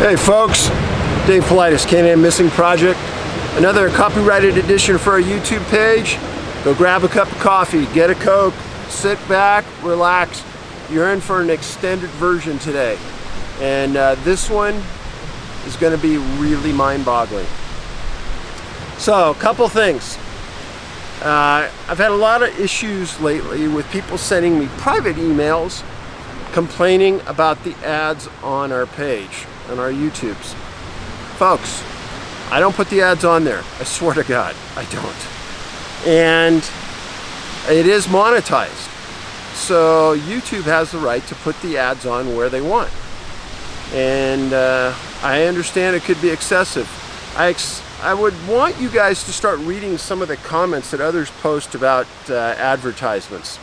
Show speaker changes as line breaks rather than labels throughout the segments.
Hey folks, Dave Paulides, Canadian Missing Project. Another copyrighted edition for our YouTube page. Go grab a cup of coffee, get a Coke, sit back, relax. You're in for an extended version today. And this one is going to be really mind-boggling. So, a couple things. I've had a lot of issues lately with people sending me private emails complaining about the ads on our page, on our YouTubes. Folks, I don't put the ads on there. I swear to God, I don't. And it is monetized. So YouTube has the right to put the ads on where they want. And I understand it could be excessive. I would want you guys to start reading some of the comments that others post about advertisements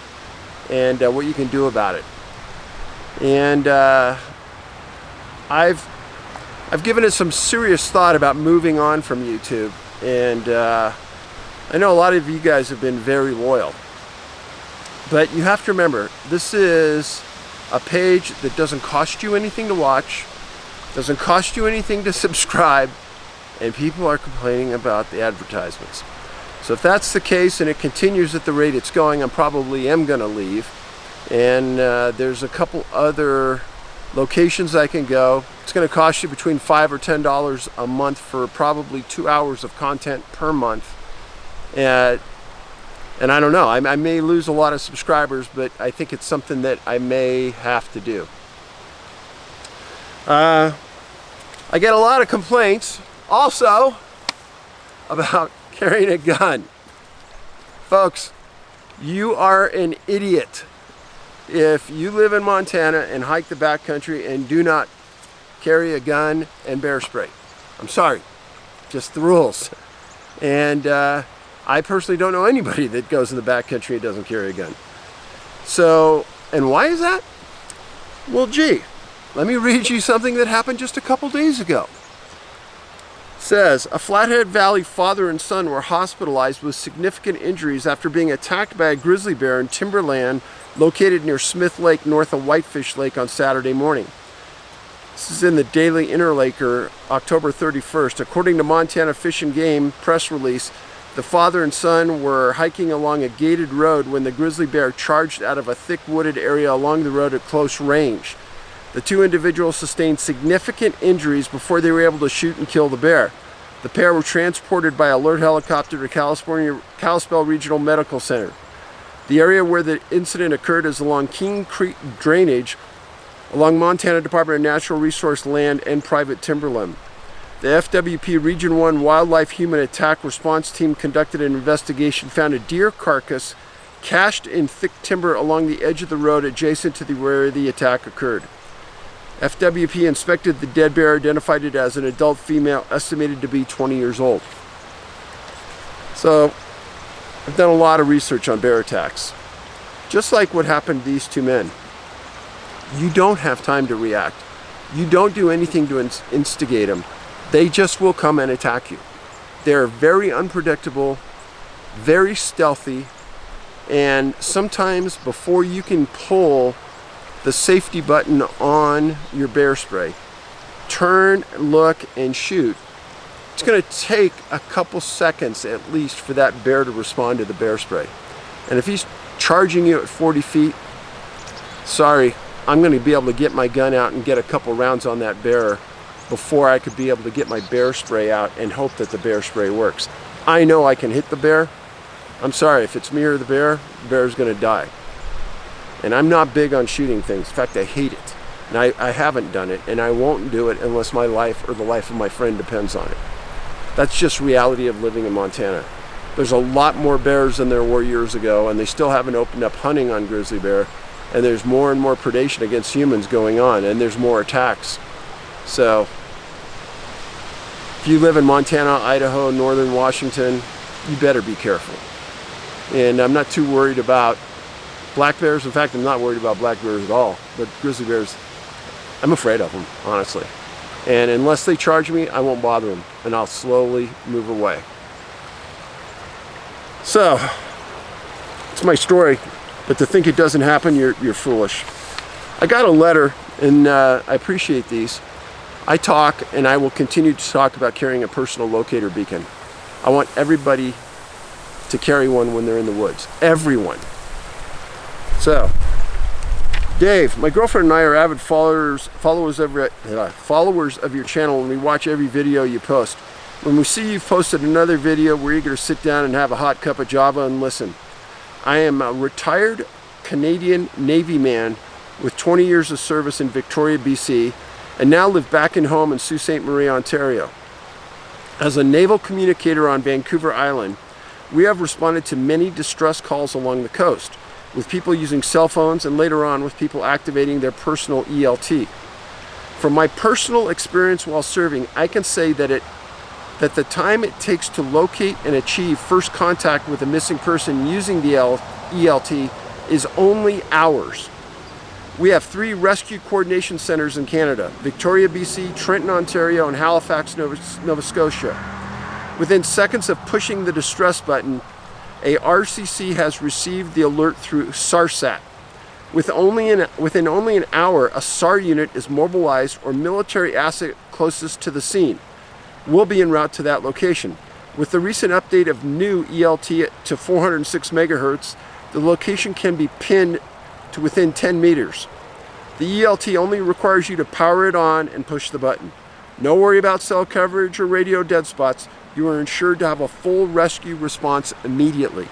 and what you can do about it. And I've given it some serious thought about moving on from YouTube, and I know a lot of you guys have been very loyal. But you have to remember, this is a page that doesn't cost you anything to watch, doesn't cost you anything to subscribe, and people are complaining about the advertisements. So if that's the case and it continues at the rate it's going, I probably am going to leave. And there's a couple other locations I can go. It's going to cost you between $5 or $10 a month for probably 2 hours of content per month. And I don't know, I may lose a lot of subscribers, but I think it's something that I may have to do. I get a lot of complaints also about carrying a gun. Folks, you are an idiot if you live in Montana and hike the backcountry and do not carry a gun and bear spray. I'm sorry, just the rules. And I personally don't know anybody that goes in the backcountry and doesn't carry a gun. So, and why is that? Well, gee, let me read you something that happened just a couple days ago. It says, a Flathead Valley father and son were hospitalized with significant injuries after being attacked by a grizzly bear in timberland located near Smith Lake, north of Whitefish Lake on Saturday morning. This is in the Daily Interlaker, October 31st. According to Montana Fish and Game press release, the father and son were hiking along a gated road when the grizzly bear charged out of a thick wooded area along the road at close range. The two individuals sustained significant injuries before they were able to shoot and kill the bear. The pair were transported by alert helicopter to Kalispell Regional Medical Center. The area where the incident occurred is along King Creek drainage, along Montana Department of Natural Resource land and private timberland. The FWP Region 1 Wildlife Human Attack Response Team conducted an investigation, found a deer carcass cached in thick timber along the edge of the road adjacent to where the attack occurred. FWP inspected the dead bear, identified it as an adult female, estimated to be 20 years old. So, I've done a lot of research on bear attacks. Just like what happened to these two men. You don't have time to react. You don't do anything to instigate them. They just will come and attack you. They're very unpredictable, very stealthy, and sometimes before you can pull the safety button on your bear spray, turn, look, and shoot, it's going to take a couple seconds at least for that bear to respond to the bear spray. And if he's charging you at 40 feet, sorry, I'm going to be able to get my gun out and get a couple rounds on that bear before I could be able to get my bear spray out and hope that the bear spray works. I know I can hit the bear. I'm sorry, if it's me or the bear's going to die. And I'm not big on shooting things. In fact, I hate it. And I haven't done it, and I won't do it unless my life or the life of my friend depends on it. That's just reality of living in Montana. There's a lot more bears than there were years ago, and they still haven't opened up hunting on grizzly bear. And there's more and more predation against humans going on, and there's more attacks. So, if you live in Montana, Idaho, northern Washington, you better be careful. And I'm not too worried about black bears. In fact, I'm not worried about black bears at all. But grizzly bears, I'm afraid of them, honestly. And unless they charge me, I won't bother them. And I'll slowly move away. So, it's my story. But to think it doesn't happen, you're foolish. I got a letter, and I appreciate these. I talk, and I will continue to talk about carrying a personal locator beacon. I want everybody to carry one when they're in the woods. Everyone. So, Dave, my girlfriend and I are avid followers of your channel, and we watch every video you post. When we see you've posted another video, we're eager to sit down and have a hot cup of Java and listen. I am a retired Canadian Navy man with 20 years of service in Victoria, BC, and now live back in home in Sault Ste. Marie, Ontario. As a naval communicator on Vancouver Island, we have responded to many distress calls along the coast, with people using cell phones and later on with people activating their personal ELT. From my personal experience while serving, I can say that the time it takes to locate and achieve first contact with a missing person using the ELT is only hours. We have 3 rescue coordination centers in Canada: Victoria, BC, Trenton, Ontario, and Halifax, Nova Scotia. Within seconds of pushing the distress button, a RCC has received the alert through SARSAT. Within only an hour, a SAR unit is mobilized or military asset closest to the scene will be en route to that location. With the recent update of new ELT to 406 megahertz, the location can be pinned to within 10 meters. The ELT only requires you to power it on and push the button. No worry about cell coverage or radio dead spots. You are ensured to have a full rescue response immediately.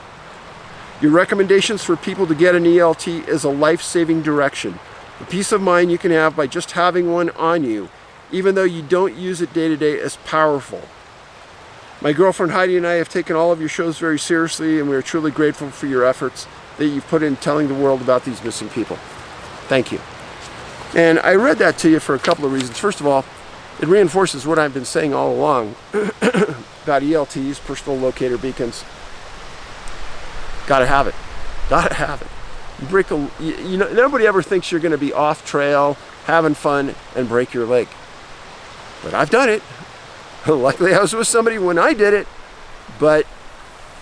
Your recommendations for people to get an ELT is a life-saving direction. The peace of mind you can have by just having one on you, even though you don't use it day to day, is powerful. My girlfriend Heidi and I have taken all of your shows very seriously, and we are truly grateful for your efforts that you've put in telling the world about these missing people. Thank you. And I read that to you for a couple of reasons. First of all, it reinforces what I've been saying all along about ELTs, personal locator beacons. Gotta have it. Gotta have it. You know, nobody ever thinks you're going to be off trail, having fun, and break your leg. But I've done it. Luckily, I was with somebody when I did it. But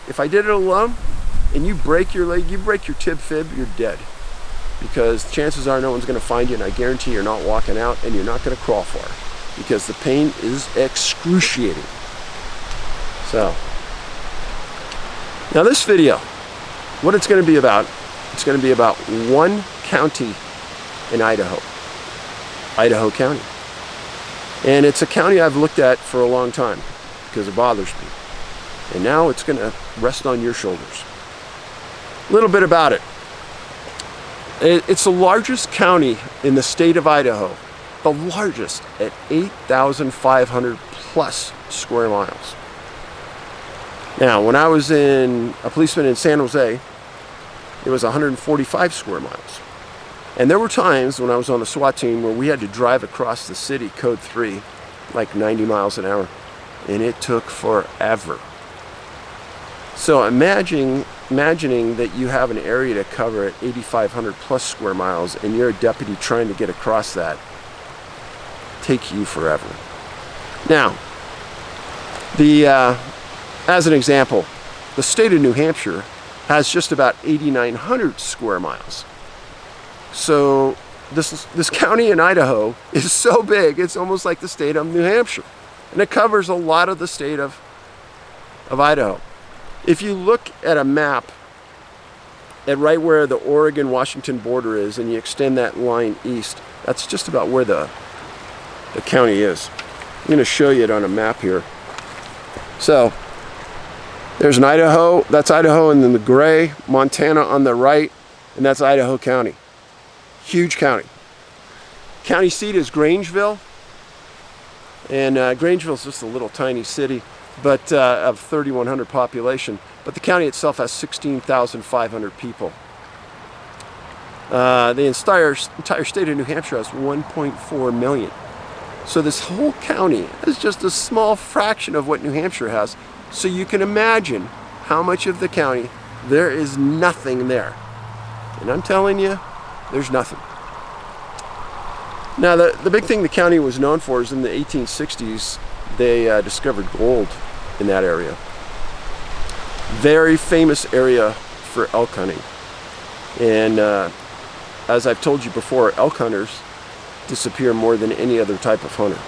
if I did it alone, and you break your leg, you break your tib fib, you're dead. Because chances are no one's going to find you, and I guarantee you're not walking out, and you're not going to crawl far. Because the pain is excruciating. So, now this video, what it's going to be about, it's going to be about one county in Idaho, Idaho County. And it's a county I've looked at for a long time because it bothers me. And now it's going to rest on your shoulders. A little bit about it. It's the largest county in the state of Idaho, the largest at 8,500 plus square miles. Now, when I was a policeman in San Jose, it was 145 square miles. And there were times when I was on the SWAT team where we had to drive across the city, code 3, like 90 miles an hour. And it took forever. So imagining that you have an area to cover at 8,500 plus square miles and you're a deputy trying to get across that, take you forever. Now, as an example, the state of New Hampshire has just about 8,900 square miles. So this county in Idaho is so big, it's almost like the state of New Hampshire. And it covers a lot of the state of Idaho. If you look at a map at right where the Oregon-Washington border is and you extend that line east, that's just about where the county is. I'm going to show you it on a map here. So there's an Idaho, that's Idaho, and then the gray, Montana on the right, and that's Idaho County. Huge county. County seat is Grangeville, and Grangeville is just a little tiny city, but of 3,100 population. But the county itself has 16,500 people. The entire state of New Hampshire has 1.4 million. So this whole county is just a small fraction of what New Hampshire has. So you can imagine how much of the county there is nothing there. And I'm telling you, there's nothing. Now, the big thing the county was known for is in the 1860s, they discovered gold in that area. Very famous area for elk hunting. And as I've told you before, elk hunters disappear more than any other type of hunter.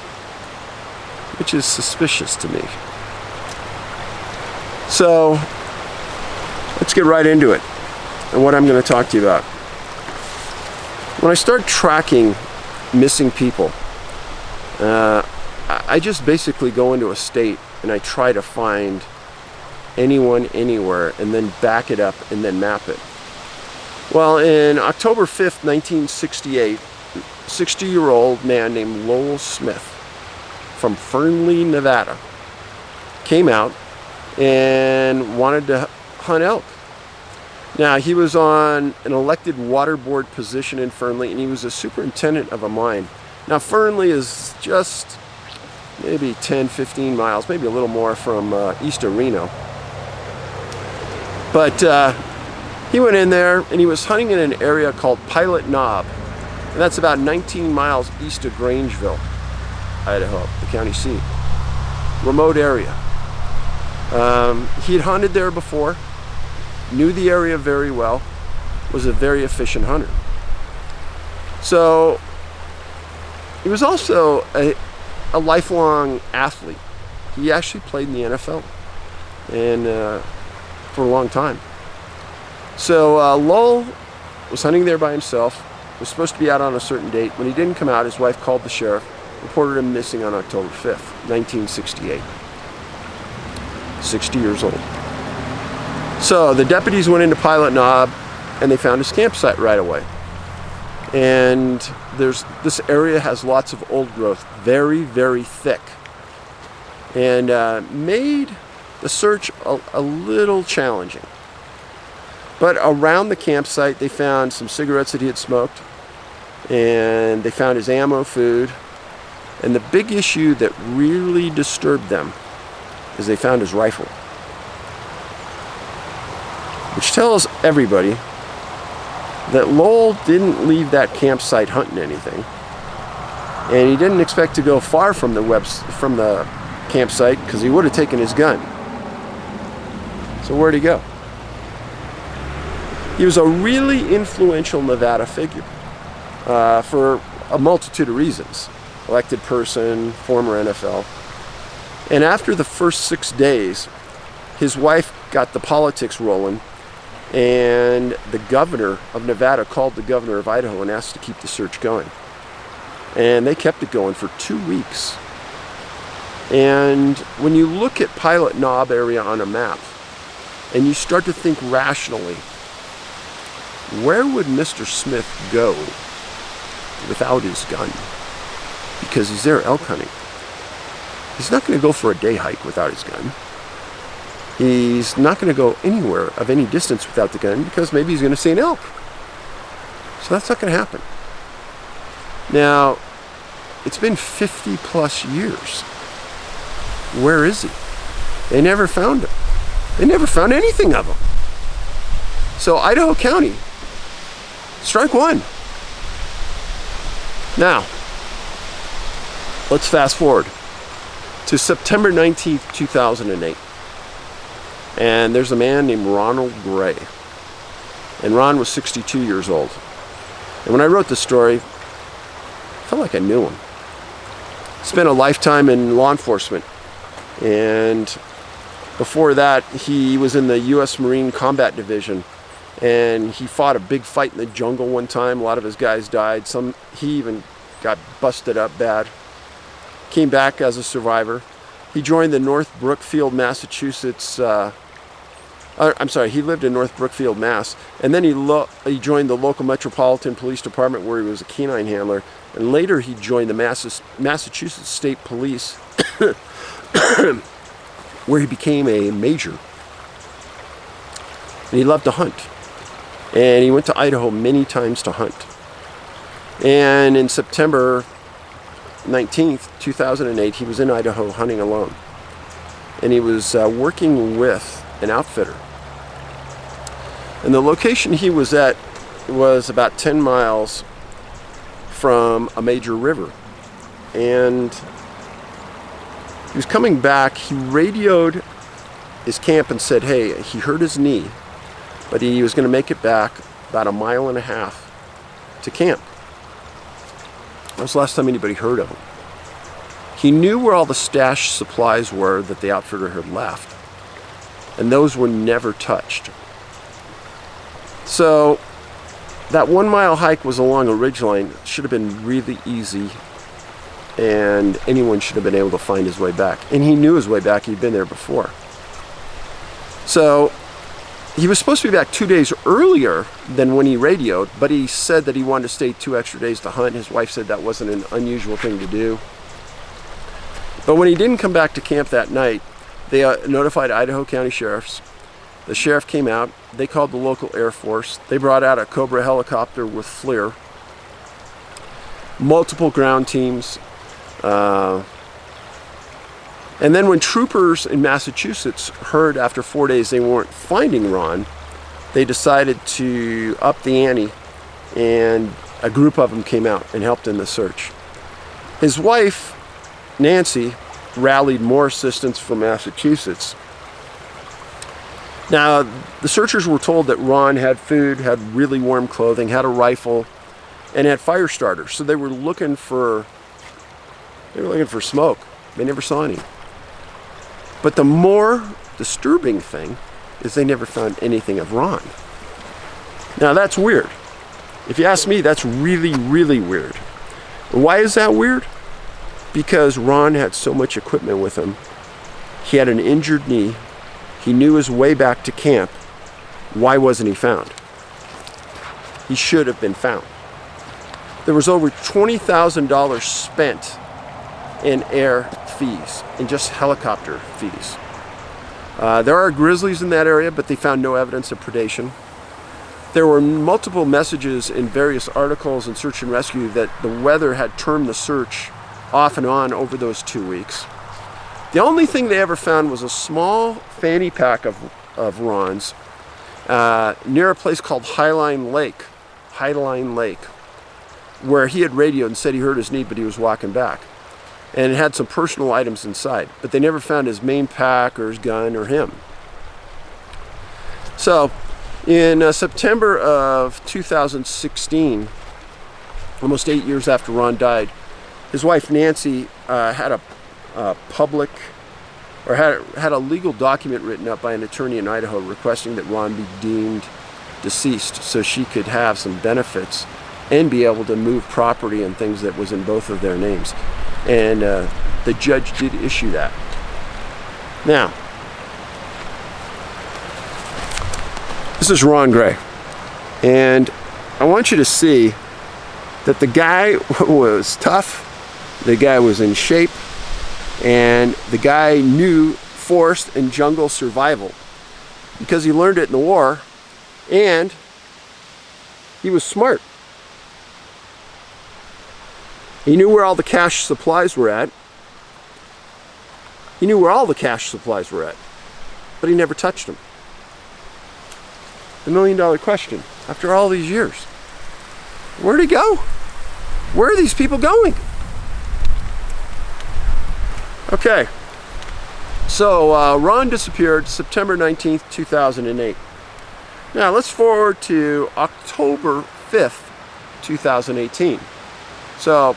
which is suspicious to me. So let's get right into it and what I'm going to talk to you about. When I start tracking missing people, I just basically go into a state and I try to find anyone anywhere and then back it up and then map it. Well, in October 5th, 1968, a 60-year-old man named Lowell Smith from Fernley, Nevada, came out and wanted to hunt elk. Now, he was on an elected water board position in Fernley, and he was a superintendent of a mine. Now, Fernley is just maybe 10, 15 miles, maybe a little more from east of Reno. But he went in there, and he was hunting in an area called Pilot Knob, and that's about 19 miles east of Grangeville, Idaho, the county seat. Remote area. He'd hunted there before, knew the area very well, was a very efficient hunter. So he was also a lifelong athlete. He actually played in the NFL and for a long time. So Lowell was hunting there by himself, was supposed to be out on a certain date. When he didn't come out, his wife called the sheriff, reported him missing on October 5th, 1968. 60 years old. So the deputies went into Pilot Knob and they found his campsite right away. And this area has lots of old growth, very, very thick, and made the search a little challenging. But around the campsite, they found some cigarettes that he had smoked, and they found his ammo, food, and the big issue that really disturbed them is they found his rifle, which tells everybody that Lowell didn't leave that campsite hunting anything, and he didn't expect to go far from the campsite because he would have taken his gun. So where'd he go? He was a really influential Nevada figure for a multitude of reasons. Elected person, former NFL. And after the first 6 days, his wife got the politics rolling, and the governor of Nevada called the governor of Idaho and asked to keep the search going. And they kept it going for 2 weeks. And when you look at Pilot Knob area on a map, and you start to think rationally, where would Mr. Smith go without his gun? Because he's there elk hunting. He's not going to go for a day hike without his gun. He's not going to go anywhere of any distance without the gun because maybe he's going to see an elk. So that's not going to happen. Now, it's been 50 plus years. Where is he? They never found him. They never found anything of him. So Idaho County, strike one. Now, let's fast forward to September 19th, 2008. And there's a man named Ronald Gray. And Ron was 62 years old. And when I wrote this story, I felt like I knew him. Spent a lifetime in law enforcement. And before that, he was in the U.S. Marine Combat Division. And he fought a big fight in the jungle one time. A lot of his guys died. He even got busted up bad. Came back as a survivor. He joined the North Brookfield, Massachusetts. He lived in North Brookfield, Mass. And then he joined the local Metropolitan Police Department where he was a canine handler. And later he joined the Massachusetts State Police where he became a major. And he loved to hunt. And he went to Idaho many times to hunt. And in September 19th, 2008, he was in Idaho hunting alone. And he was working with an outfitter. And the location he was at was about 10 miles from a major river. And he was coming back. He radioed his camp and said, hey, he hurt his knee, but he was going to make it back about 1.5 miles to camp. That was the last time anybody heard of him. He knew where all the stashed supplies were that the outfitter had left, and those were never touched. So that 1 mile hike was along a ridgeline. It should have been really easy, and anyone should have been able to find his way back. And he knew his way back. He'd been there before. So he was supposed to be back 2 days earlier than when he radioed, but he said that he wanted to stay 2 extra days to hunt. His wife said that wasn't an unusual thing to do. But when he didn't come back to camp that night, they notified Idaho County sheriffs. The sheriff came out. They called the local Air Force. They brought out a Cobra helicopter with FLIR. Multiple ground teams. And then when troopers in Massachusetts heard after 4 days they weren't finding Ron, they decided to up the ante, and a group of them came out and helped in the search. His wife, Nancy, rallied more assistance from Massachusetts. Now, the searchers were told that Ron had food, had really warm clothing, had a rifle, and had fire starters. So they were looking for smoke. They never saw any. But the more disturbing thing is they never found anything of Ron. Now that's weird. If you ask me, that's really, really weird. Why is that weird? Because Ron had so much equipment with him. He had an injured knee. He knew his way back to camp. Why wasn't he found? He should have been found. There was over $20,000 spent in air fees, in just helicopter fees. There are grizzlies in that area, but they found no evidence of predation. There were multiple messages in various articles in search and rescue that the weather had turned the search off and on over those 2 weeks. The only thing they ever found was a small fanny pack of Ron's near a place called Highline Lake, where he had radioed and said he hurt his knee, but he was walking back. And it had some personal items inside, but they never found his main pack or his gun or him. So in September of 2016, almost 8 years after Ron died, his wife Nancy had a legal document written up by an attorney in Idaho requesting that Ron be deemed deceased so she could have some benefits and be able to move property and things that was in both of their names. And the judge did issue that. Now, this is Ron Gray. And I want you to see that the guy was tough, the guy was in shape, and the guy knew forest and jungle survival because he learned it in the war, and he was smart. He knew where all the cache supplies were at. He knew where all the cache supplies were at, but he never touched them. The million-dollar question, after all these years, where'd he go? Where are these people going? Okay, so Ron disappeared September 19th, 2008. Now let's forward to October 5th, 2018. So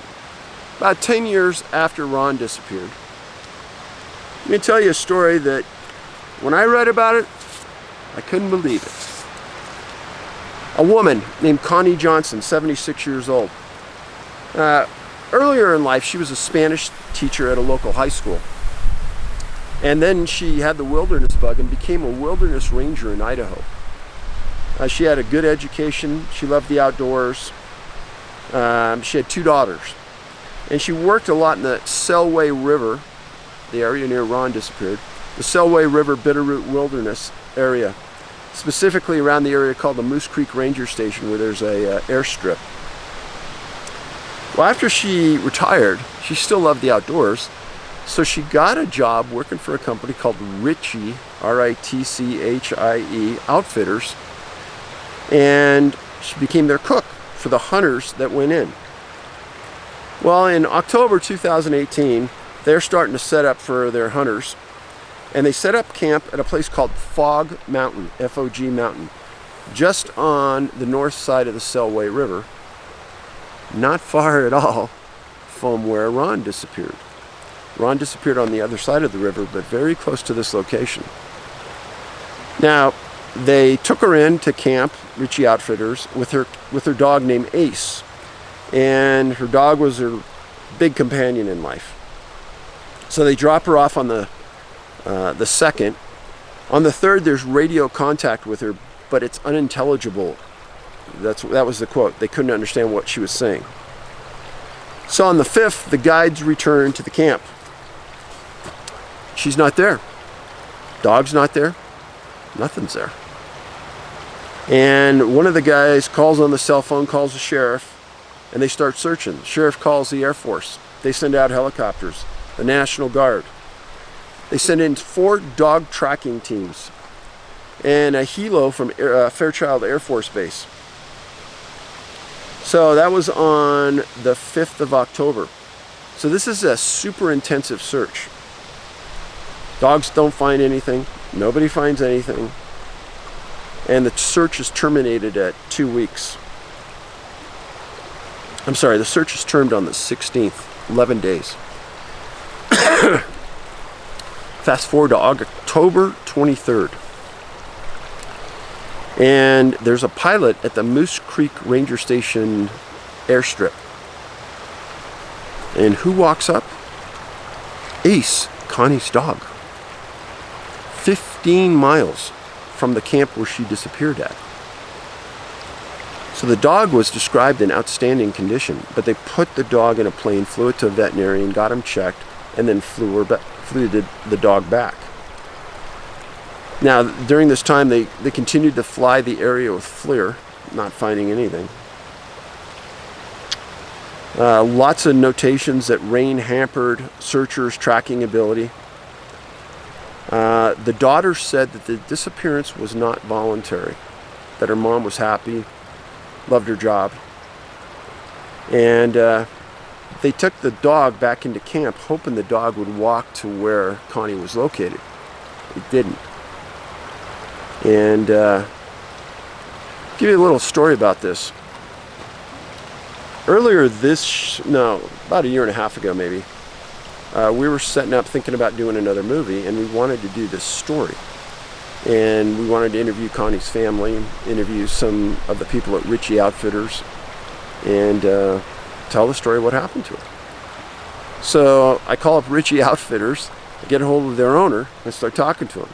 about 10 years after Ron disappeared. Let me tell you a story that when I read about it, I couldn't believe it. A woman named Connie Johnson, 76 years old. Earlier in life, she was a Spanish teacher at a local high school. And then she had the wilderness bug and became a wilderness ranger in Idaho. She had a good education. She loved the outdoors. She had 2 daughters. And she worked a lot in the Selway River, the area near Ron disappeared, the Selway River Bitterroot Wilderness area, specifically around the area called the Moose Creek Ranger Station, where there's a airstrip. Well, after she retired, she still loved the outdoors, so she got a job working for a company called Ritchie, R-I-T-C-H-I-E Outfitters, and she became their cook for the hunters that went in. Well, in October 2018, they're starting to set up for their hunters, and they set up camp at a place called Fog Mountain, F-O-G Mountain, just on the north side of the Selway River, not far at all from where Ron disappeared. Ron disappeared on the other side of the river, but very close to this location. Now, they took her in to camp, Ritchie Outfitters, with her dog named Ace. And her dog was her big companion in life. So they drop her off on the 2nd. On the 3rd, there's radio contact with her, but it's unintelligible. That was the quote. They couldn't understand what she was saying. So on the 5th, the guides returned to the camp. She's not there. Dog's not there. Nothing's there. And one of the guys calls on the cell phone, calls the sheriff, and they start searching. The sheriff calls the Air Force. They send out helicopters, the National Guard. They send in 4 dog tracking teams and a helo from Fairchild Air Force Base. So that was on the 5th of October. So this is a super intensive search. Dogs don't find anything. Nobody finds anything. And the search is terminated at 2 weeks. I'm sorry, the search is termed on the 16th, 11 days. Fast forward to October 23rd. And there's a pilot at the Moose Creek Ranger Station airstrip. And who walks up? Ace, Connie's dog. 15 miles from the camp where she disappeared at. So the dog was described in outstanding condition, but they put the dog in a plane, flew it to a veterinarian, got him checked, and then flew the dog back. Now, during this time, they continued to fly the area with FLIR, not finding anything. Lots of notations that rain hampered searchers' tracking ability. The daughter said that the disappearance was not voluntary, that her mom was happy, loved her job. And they took the dog back into camp, hoping the dog would walk to where Connie was located. It didn't. And give you a little story about this. Earlier about a year and a half ago maybe, we were setting up thinking about doing another movie, and we wanted to do this story. And we wanted to interview Connie's family, interview some of the people at Ritchie Outfitters, and tell the story of what happened to her. So I call up Ritchie Outfitters, get a hold of their owner, and start talking to him.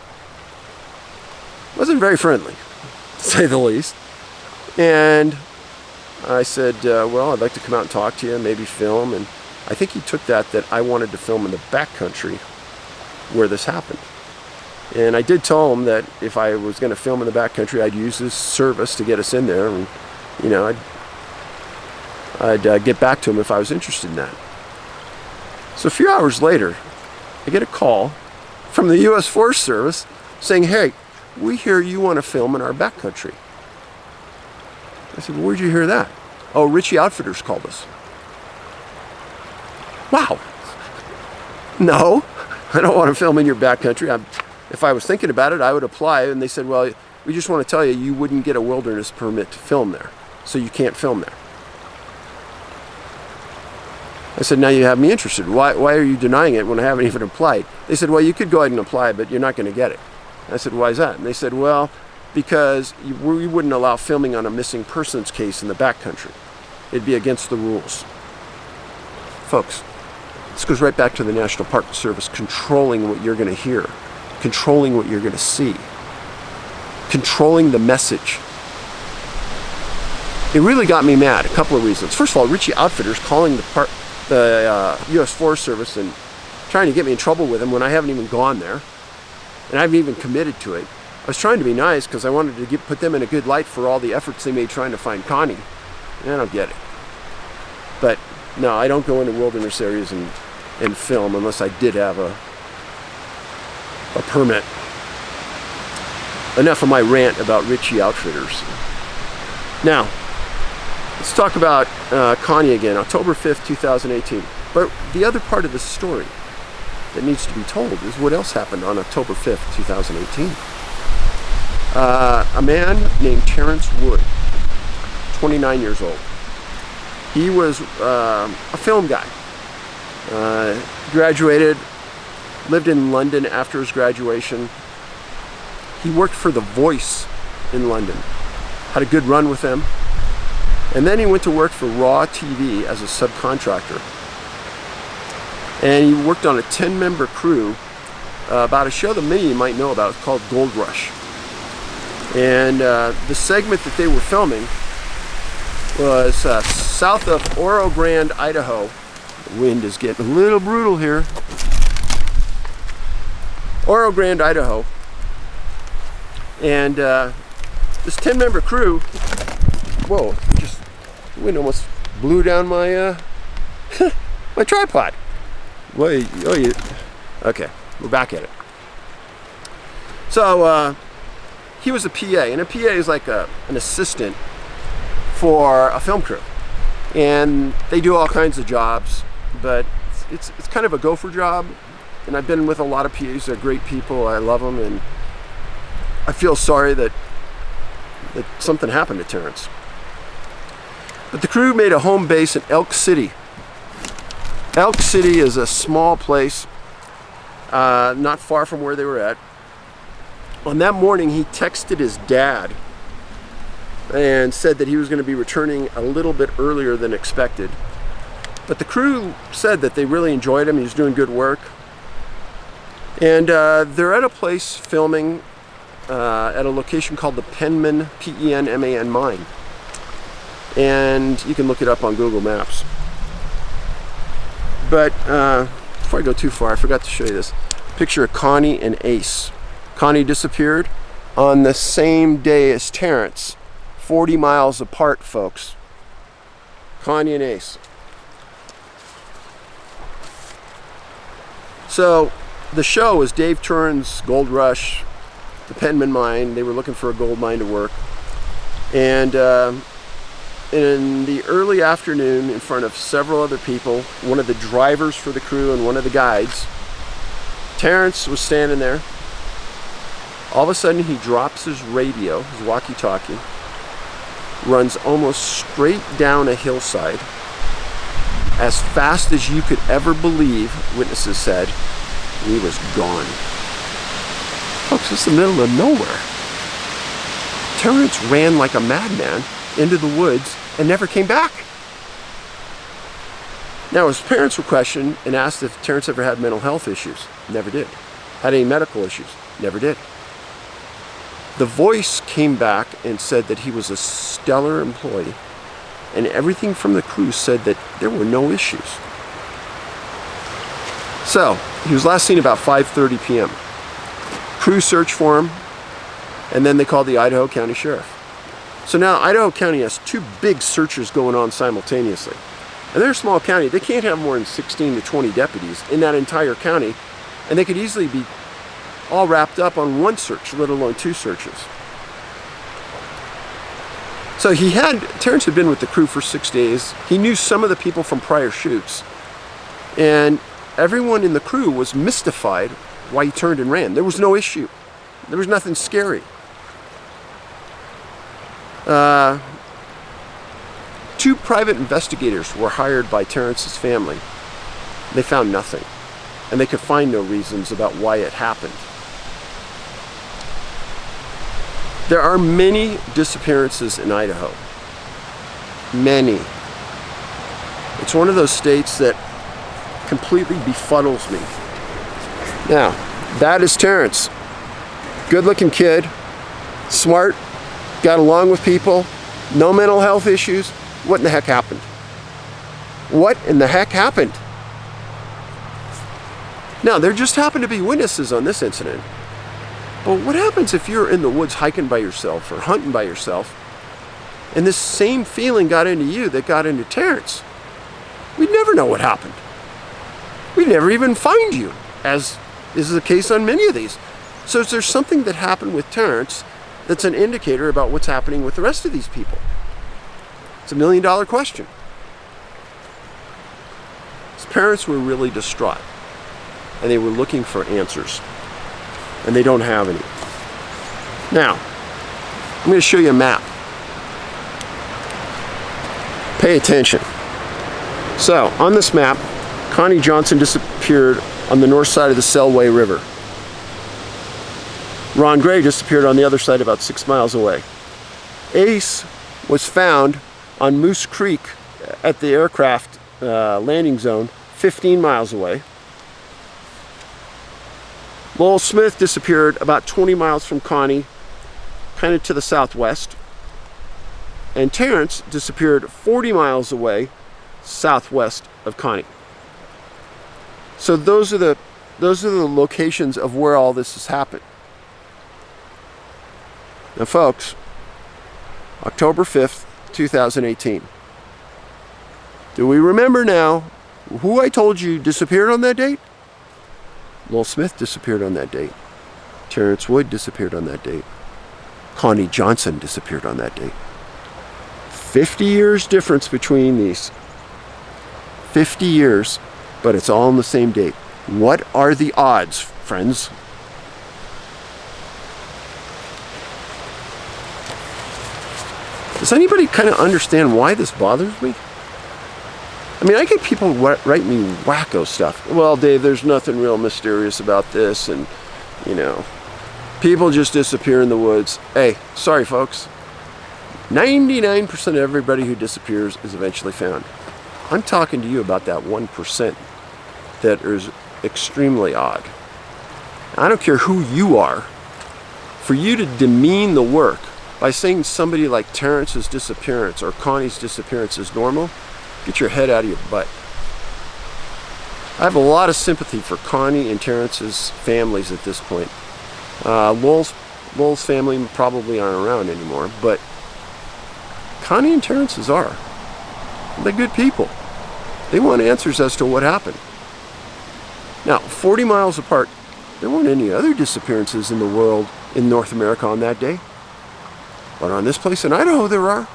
Wasn't very friendly, to say the least. And I said, well, I'd like to come out and talk to you, maybe film. And I think he took that I wanted to film in the backcountry where this happened. And I did tell him that if I was going to film in the backcountry, I'd use his service to get us in there. And, you know, I'd get back to him if I was interested in that. So a few hours later, I get a call from the U.S. Forest Service saying, hey, we hear you want to film in our backcountry. I said, well, where'd you hear that? Oh, Ritchie Outfitters called us. Wow. No, I don't want to film in your backcountry. If I was thinking about it, I would apply. And they said, well, we just want to tell you, you wouldn't get a wilderness permit to film there. So you can't film there. I said, now you have me interested. Why are you denying it when I haven't even applied? They said, well, you could go ahead and apply, but you're not going to get it. I said, why is that? And they said, well, because we wouldn't allow filming on a missing persons case in the backcountry. It'd be against the rules. Folks, this goes right back to the National Park Service controlling what you're going to hear, controlling what you're going to see, controlling the message. It really got me mad. A couple of reasons. First of all, Ritchie Outfitters calling the U.S. Forest Service and trying to get me in trouble with them when I haven't even gone there, and I haven't even committed to it. I was trying to be nice because I wanted to put them in a good light for all the efforts they made trying to find Connie. I don't get it. But no, I don't go into wilderness areas and film unless I did have a permit. Enough of my rant about Ritchie Outfitters. Now, let's talk about Connie again, October 5th, 2018. But the other part of the story that needs to be told is what else happened on October 5th, 2018. A man named Terence Wood, 29 years old. He was a film guy. Graduated, lived in London after his graduation. He worked for The Voice in London, had a good run with them, and then he went to work for Raw TV as a subcontractor. And he worked on a 10-member crew about a show that many of you might know about called Gold Rush. And the segment that they were filming was south of Oro Grande, Idaho. The wind is getting a little brutal here. Oro Grande, Idaho. And this 10-member crew, whoa, the wind almost blew down my my tripod. Wait, okay, we're back at it. So he was a PA, and a PA is like an assistant for a film crew. And they do all kinds of jobs, but it's kind of a gopher job. And I've been with a lot of PAs. They're great people. I love them, and I feel sorry that something happened to Terence. But the crew made a home base in Elk City. Elk City is a small place, not far from where they were at. On that morning, he texted his dad and said that he was going to be returning a little bit earlier than expected. But the crew said that they really enjoyed him. He was doing good work. And they're at a place filming at a location called the Penman, P-E-N-M-A-N mine. And you can look it up on Google Maps. But before I go too far, I forgot to show you this. Picture of Connie and Ace. Connie disappeared on the same day as Terence. 40 miles apart, folks. Connie and Ace. So the show was Dave Turin's Gold Rush, the Penman mine. They were looking for a gold mine to work. And in the early afternoon, in front of several other people, one of the drivers for the crew and one of the guides, Terence was standing there. All of a sudden, he drops his radio, his walkie-talkie, runs almost straight down a hillside, as fast as you could ever believe, witnesses said, and he was gone. Folks, it's the middle of nowhere. Terence ran like a madman into the woods and never came back. Now, his parents were questioned and asked if Terence ever had mental health issues. Never did. Had any medical issues? Never did. The Voice came back and said that he was a stellar employee, and everything from the crew said that there were no issues. So, he was last seen about 5:30 p.m. Crew searched for him, and then they called the Idaho County Sheriff. So now Idaho County has two big searches going on simultaneously. And they're a small county. They can't have more than 16 to 20 deputies in that entire county, and they could easily be all wrapped up on one search, let alone two searches. So Terence had been with the crew for 6 days. He knew some of the people from prior shoots. And everyone in the crew was mystified why he turned and ran. There was no issue. There was nothing scary. Two private investigators were hired by Terence's family. They found nothing. And they could find no reasons about why it happened. There are many disappearances in Idaho. Many. It's one of those states that completely befuddles me. Now, that is Terence. Good-looking kid, smart, got along with people, no mental health issues. What in the heck happened? What in the heck happened? Now, there just happened to be witnesses on this incident. But what happens if you're in the woods hiking by yourself or hunting by yourself, and this same feeling got into you that got into Terence? We'd never know what happened. We'd never even find you, as is the case on many of these. So is there something that happened with Terence that's an indicator about what's happening with the rest of these people? It's $1 million question. His parents were really distraught, and they were looking for answers, and they don't have any. Now, I'm going to show you a map. Pay attention. So, on this map, Connie Johnson disappeared on the north side of the Selway River. Ron Gray disappeared on the other side about 6 miles away. Ace was found on Moose Creek at the aircraft landing zone 15 miles away. Lowell Smith disappeared about 20 miles from Connie, kind of to the southwest. And Terence disappeared 40 miles away, southwest of Connie. So those are the locations of where all this has happened. Now folks, October 5th, 2018. Do we remember now who I told you disappeared on that date? Lowell Smith disappeared on that date. Terence Wood disappeared on that date. Connie Johnson disappeared on that date. 50 years difference between these. 50 years, but it's all on the same date. What are the odds, friends? Does anybody kind of understand why this bothers me? I mean, I get people write me wacko stuff. Well, Dave, there's nothing real mysterious about this, and, you know, people just disappear in the woods. Hey, sorry, folks. 99% of everybody who disappears is eventually found. I'm talking to you about that 1% that is extremely odd. I don't care who you are. For you to demean the work by saying somebody like Terence's disappearance or Connie's disappearance is normal, get your head out of your butt. I have a lot of sympathy for Connie and Terence's families at this point. Lowell's family probably aren't around anymore, but Connie and Terence's are. They're good people. They want answers as to what happened. Now, 40 miles apart, there weren't any other disappearances in the world, in North America on that day. But on this place in Idaho, there are.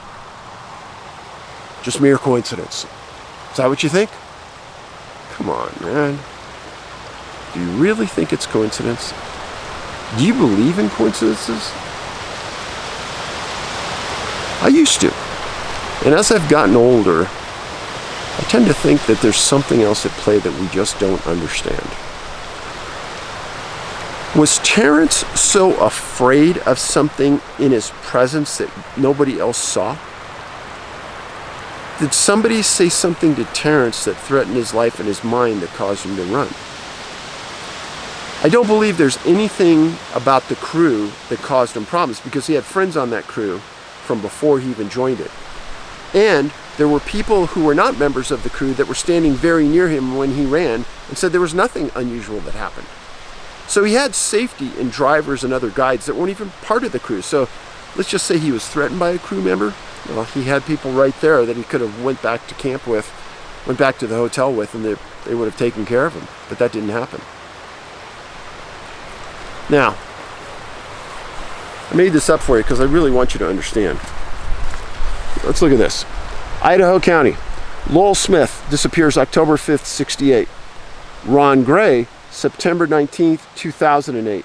Just mere coincidence. Is that what you think? Come on, man. Do you really think it's coincidence? Do you believe in coincidences? I used to. And as I've gotten older, I tend to think that there's something else at play that we just don't understand. Was Terence so afraid of something in his presence that nobody else saw? Did somebody say something to Terence that threatened his life and his mind that caused him to run? I don't believe there's anything about the crew that caused him problems, because he had friends on that crew from before he even joined it. And there were people who were not members of the crew that were standing very near him when he ran and said there was nothing unusual that happened. So he had safety in drivers and other guides that weren't even part of the crew. So let's just say he was threatened by a crew member. Well, he had people right there that he could have went back to camp with, went back to the hotel with, and they would have taken care of him. But that didn't happen. Now, I made this up for you because I really want you to understand. Let's look at this. Idaho County. Lowell Smith disappears October 5th, 68. Ron Gray, September 19th, 2008.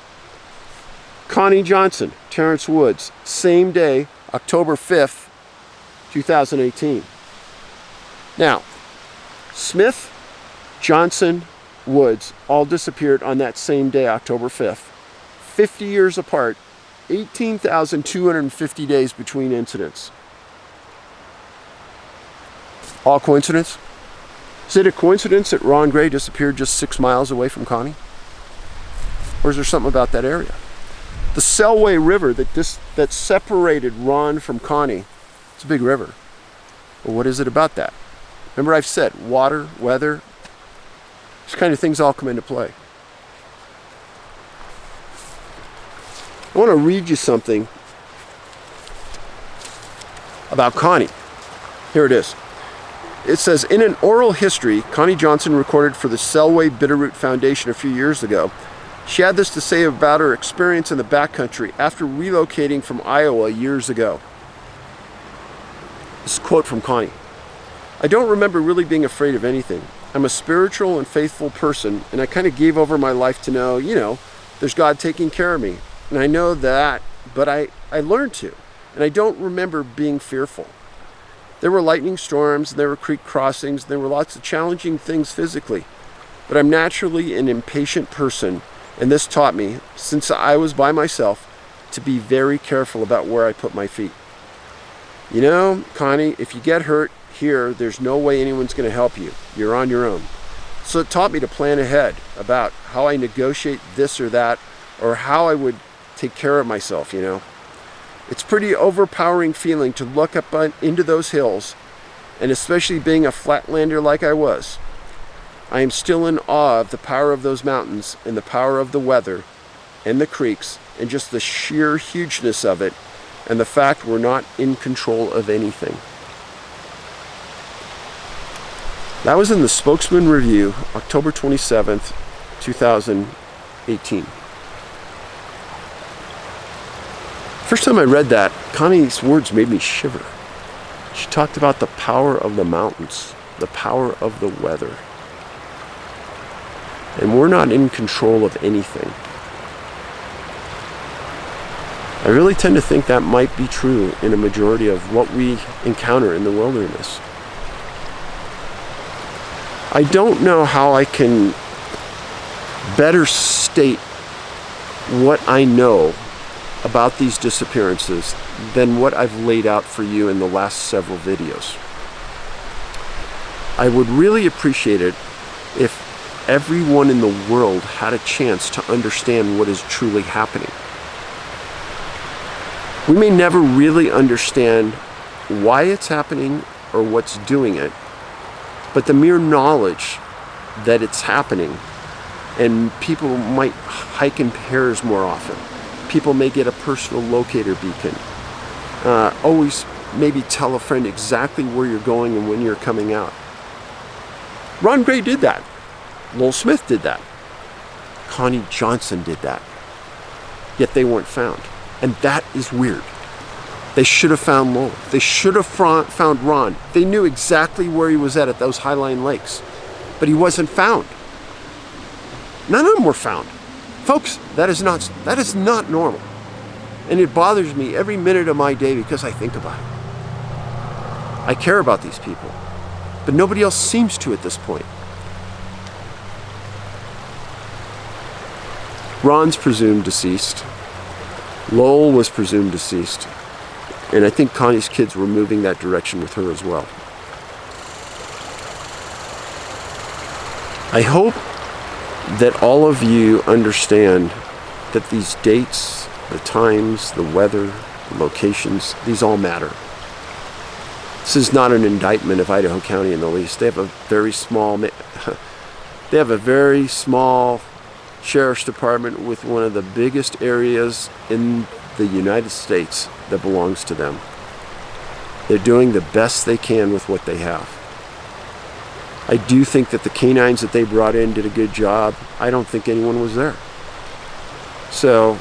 Connie Johnson, Terence Woods, same day, October 5th, 2018. Now, Smith, Johnson, Woods all disappeared on that same day, October 5th. 50 years apart, 18,250 days between incidents. All coincidence? Is it a coincidence that Ron Gray disappeared just 6 miles away from Connie? Or is there something about that area? The Selway River that separated Ron from Connie, it's a big river. Well, what is it about that? Remember I've said water, weather, these kind of things all come into play. I want to read you something about Connie. Here it is. It says, in an oral history Connie Johnson recorded for the Selway Bitterroot Foundation a few years ago, she had this to say about her experience in the backcountry after relocating from Iowa years ago. This is a quote from Connie. I don't remember really being afraid of anything. I'm a spiritual and faithful person, and I kind of gave over my life to know, there's God taking care of me. And I know that, but I learned to. And I don't remember being fearful. There were lightning storms, there were creek crossings, there were lots of challenging things physically. But I'm naturally an impatient person, and this taught me, since I was by myself, to be very careful about where I put my feet. You know, Connie, if you get hurt here, there's no way anyone's going to help you. You're on your own. So it taught me to plan ahead about how I negotiate this or that, or how I would take care of myself, you know. It's pretty overpowering feeling to look up into those hills, and especially being a flatlander like I was. I am still in awe of the power of those mountains and the power of the weather and the creeks and just the sheer hugeness of it and the fact we're not in control of anything. That was in the Spokesman Review, October 27th, 2018. First time I read that, Connie's words made me shiver. She talked about the power of the mountains, the power of the weather. And we're not in control of anything. I really tend to think that might be true in a majority of what we encounter in the wilderness. I don't know how I can better state what I know about these disappearances than what I've laid out for you in the last several videos. I would really appreciate it if everyone in the world had a chance to understand what is truly happening. We may never really understand why it's happening or what's doing it, but the mere knowledge that it's happening, and people might hike in pairs more often. People may get a personal locator beacon. Always maybe tell a friend exactly where you're going and when you're coming out. Ron Gray did that. Lowell Smith did that. Connie Johnson did that. Yet they weren't found. And that is weird. They should have found Lowell. They should have found Ron. They knew exactly where he was at those Highline Lakes. But he wasn't found. None of them were found. Folks, that is not normal. And it bothers me every minute of my day because I think about it. I care about these people. But nobody else seems to at this point. Ron's presumed deceased. Lowell was presumed deceased. And I think Connie's kids were moving that direction with her as well. I hope that all of you understand that these dates, the times, the weather, the locations, these all matter. This is not an indictment of Idaho County in the least. They have a very small sheriff's department with one of the biggest areas in the United States that belongs to them. They're doing the best they can with what they have. I do think that the canines that they brought in did a good job. I don't think anyone was there. So,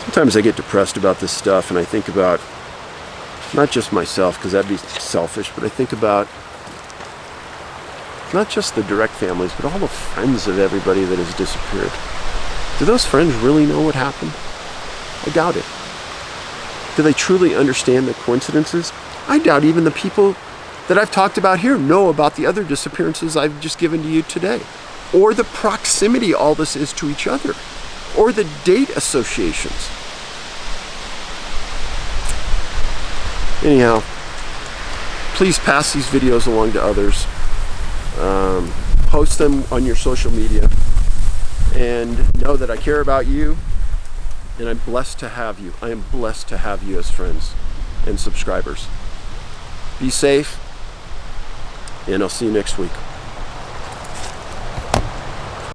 sometimes I get depressed about this stuff and I think about not just myself, because that'd be selfish, but I think about not just the direct families, but all the friends of everybody that has disappeared. Do those friends really know what happened? I doubt it. Do they truly understand the coincidences? I doubt even the people that I've talked about here know about the other disappearances I've just given to you today, or the proximity all this is to each other, or the date associations. Anyhow, please pass these videos along to others. Post them on your social media, and know that I care about you, and I'm blessed to have you. I am blessed to have you as friends and subscribers. Be safe, and I'll see you next week.